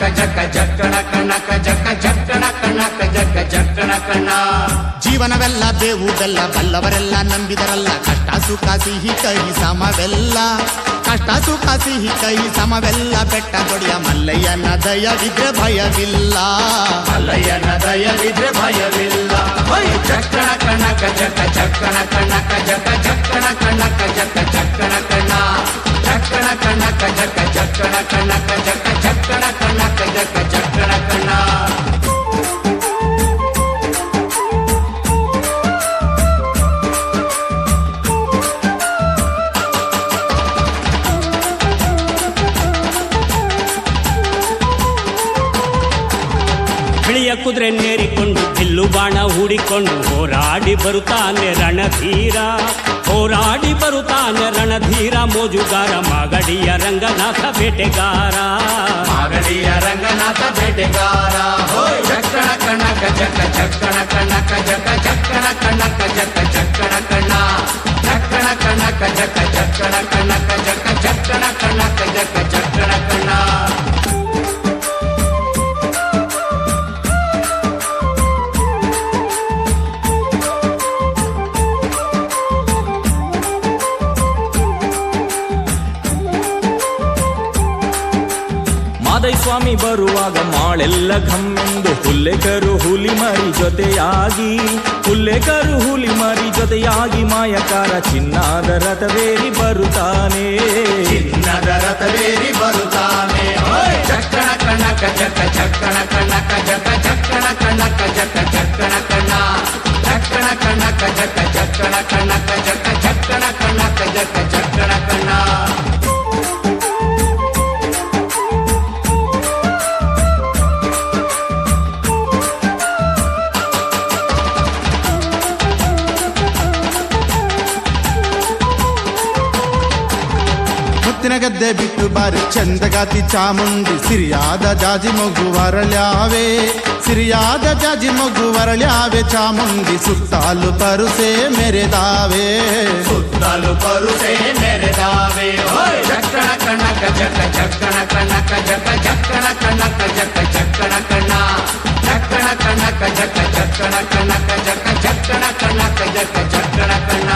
ಜಕ್ಕ ಜಕ್ಕಣ ಕಣಕ ಜಕ್ಕ ಜಕ್ಕಣ ಕಣಕ ಜಕ್ಕ ಜಕ್ಕಣ ಕಣ. ಜೀವನವೆಲ್ಲ ಬೇವು ಬೆಲ್ಲ ಬಲ್ಲವರೆಲ್ಲ ನಂಬಿದರಲ್ಲ, ಕಷ್ಟ ಸುಖ ಸಿಹಿ ಕೈ ಸಮವೆಲ್ಲ, ಕಷ್ಟ ಸುಖ ಸಿಹಿ ಕೈ ಸಮವೆಲ್ಲ, ಬೆಟ್ಟ ಕೊಡಿಯ ಮಲ್ಲಯ್ಯನ ದಯವಿದ್ರೆ ಭಯವಿಲ್ಲ, ಮಲ್ಲಯ್ಯನ ದಯವಿದ್ರೆ ಭಯವಿಲ್ಲ. ಜಕ್ಕಣ ಕಣಕ ಜಕ್ಕ ಜಕ್ಕಣ ಕಣಕ ಜಕ್ಕ ಜಕ್ಕಣ ಕಣಕ ಜಕ್ಕ ಜಕ್ಕಣ ಕಣ. ಜಕ್ಕಣ ಕಣಕ ಜಕ್ಕ ಜಕ್ಕಣ ಕಣಕ ಜಕ್ಕ ಜಕ್ಕಣ ಕಣಕ ಜಕ್ಕ ಜಕ್ಕಣ ಕಣ. ಬಿಳಿಯ ಕುದುರೆ ನೇರಿಕೊಂಡು ಬಿಲ್ಲು ಬಾಣ ಹೂಡಿಕೊಂಡು ಹೋರಾಡಿ ಬರುತ್ತಾನೆ ರಣಧೀರ, ಹೋರಾಡಿ ಬರುತ್ತಾನೆ ರಣಧೀರ, ಮೋಜುಗಾರ ಮಾಗಡಿಯ ರಂಗನಾಥ ಬೇಟೆಗಾರ, ಮಾಗಡಿಯ ರಂಗನಾಥ ಬೇಟೆಗಾರ. ಜಕ್ಕಣ ಕಣಕ ಜಕ್ಕ ಜಕ್ಕಣ ಕಣಕ ಜಕ್ಕ ಜಕ್ಕಣ ಕಣಕ ಜಕ್ಕ ಜಕ್ಕಣ ಕಣ. ಜಕ್ಕಣ ಕಣಕ ಜಕ್ಕ ಜಕ್ಕಣ ಕಣಕ ಜಕ್ಕ ಜಕ್ಕಣ ಕಣಕ ಜಕ್ಕ ಜಕ್ಕಣ ಕಣ. ಮಾದೈ ಸ್ವಾಮಿ ಬರುವಾಗ ಮಾಳೆಲ್ಲ ಘಮ್ಮೆಂದು ಹುಲ್ಲೆಕರು ಹುಲಿ ಮರಿ ಜೊತೆಯಾಗಿ, ಹುಲ್ಲೆಕರು ಹುಲಿ ಮರಿ ಜೊತೆಯಾಗಿ ಮಾಯಕಾರ ಚಿನ್ನದ ರಥವೇರಿ ಬರುತ್ತಾನೆ, ಚಿನ್ನದ ರಥವೇರಿ ಬರುತ್ತಾನೆ. ಜಕ್ಕಣ ಕಣಕ ಜಕ್ಕ ಜಕ್ಕಣ ಕಣಕ ಜಕ್ಕ ಜಕ್ಕಣ ಕಣಕ ಜಕ್ಕ ಜಕ್ಕಣ ಕಣ. ಜಕ್ಕಣ ಕಣಕ ಜಕ್ಕ ಜಕ್ಕಣ ಕಣಕ ಜಕ್ಕ ಜಕ್ಕಣ ಕಣಕ ಜಕ್ಕ ಜಕ್ಕಣ ಕಣ. ಮುತ್ತಿನ ಗದ್ದೆ ಬಿಟ್ಟು ಬಾರಿ ಚಂದಗಾತಿ ಚಾಮುಂಡಿ, ಸಿರಿಯಾದ ಜಾಜಿ ಮಗು ವರಳ್ಯಾವೆ, ಸಿರಿಯಾದ ಜಾಜಿ ಮಗು ವರಳ್ಯಾವೆ, ಚಾಮುಂಡಿ ಸುತ್ತಾಲು ಪರುಸೆ ಮೆರೆದಾವೆ, ಸುತ್ತಲೂ ಪರುಸೆ ಮೆರೆದಾವೆ. ಜಕ್ಕಣ ಕಣಕ ಜಕ್ಕ ಜಕ್ಕಣ ಕಣಕ ಜಕ್ಕ ಜಕ್ಕಣ ಕಣಕ ಜಕ್ಕ ಜಕ್ಕಣ ಕಣ. ಜಕ್ಕಣ ಕಣಕ ಜಕ್ಕ ಜಕ್ಕಣ ಕಣಕ ಜಕ್ಕ ಜಕ್ಕಣ ಕಣಕ ಜಕ್ಕ ಜಕ್ಕಣ ಕಣ.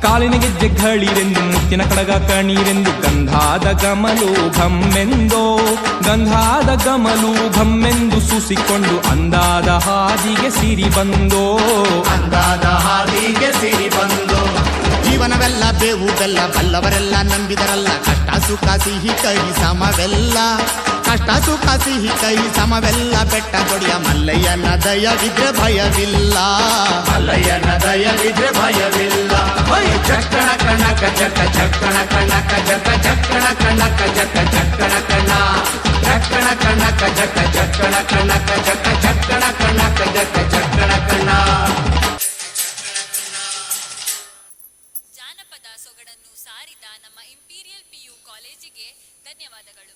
ಕಾಲಿನ ಗೆಜ್ಜೆ ಘಳಿರೆಂದು ಮುತ್ತಿನ ಕಡಗ ಕಣೀರೆಂದು ಗಂಧಾದ ಗಮಲು ಘಮ್ಮೆಂದೋ, ಗಂಧಾದ ಗಮಲು ಘಮ್ಮೆಂದು ಸೂಸಿಕೊಂಡು ಅಂದಾದ ಹಾದಿಗೆ ಸಿರಿ ಬಂದೋ, ಅಂದಾದ ಹಾದಿಗೆ ಸಿರಿ ಬಂದು. ಜೀವನವೆಲ್ಲ ಬೇವು ಬೆಲ್ಲ ಬಲ್ಲವರೆಲ್ಲ ನಂಬಿದರಲ್ಲ, ಕಷ್ಟ ಸುಖ ಸಿಹಿ ಕೈ ಸಮವೆಲ್ಲ, ಕಷ್ಟ ಸುಖ ಸಿಹಿ ಕೈ ಸಮವೆಲ್ಲ, ಬೆಟ್ಟ ಕೊಡಿಯ ಮಲ್ಲಯ್ಯನ ದಯವಿದ್ರೆ ಭಯವಿಲ್ಲ, ಮಲ್ಲಯ್ಯನ ದಯವಿದ್ರೆ ಭಯವಿಲ್ಲ. ಜಕ್ಕಣ ಕಣಕ ಜಕ್ಕ ಜಕ್ಕಣ ಕಣಕ ಜಕ್ಕ ಜಕ್ಕಣ ಕಣಕ ಜಕ್ಕ ಜಕ್ಕಣ ಕಣ. ಜಕ್ಕಣ ಕಣಕ ಜಕ್ಕ ಜಕ್ಕಣ ಕಣಕ ಜಕ್ಕ ಜಕ್ಕಣ ಕಣಕ ಜಕ್ಕ ಜಕ್ಕಣ ಕಣ. ಜಾನಪದ ಸೊಗಡನ್ನು ಸಾರಿದ ನಮ್ಮ ಇಂಪೀರಿಯಲ್ PU ಕಾಲೇಜಿಗೆ ಧನ್ಯವಾದಗಳು.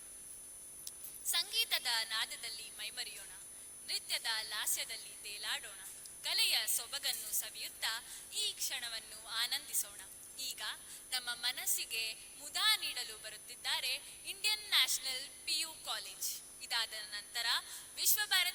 ಸಂಗೀತದ ನಾದದಲ್ಲಿ ಮೈಮರೆಯೋಣ, ನೃತ್ಯದ ಲಾಸ್ಯದಲ್ಲಿ ತೇಲಾಡೋಣ, ಕಲೆಯ ಸೊಬಗನ್ನು ಸವಿಯುತ್ತಾ ಈ ಕ್ಷಣವನ್ನು ಆನಂದಿಸೋಣ. ಈಗ ನಮ್ಮ ಮನಸ್ಸಿಗೆ ಮುದ ನೀಡಲು ಬರುತ್ತಿದ್ದಾರೆ ಇಂಡಿಯನ್ ನ್ಯಾಷನಲ್ PU ಕಾಲೇಜ್. ಇದಾದ ನಂತರ ವಿಶ್ವಭಾರತಿ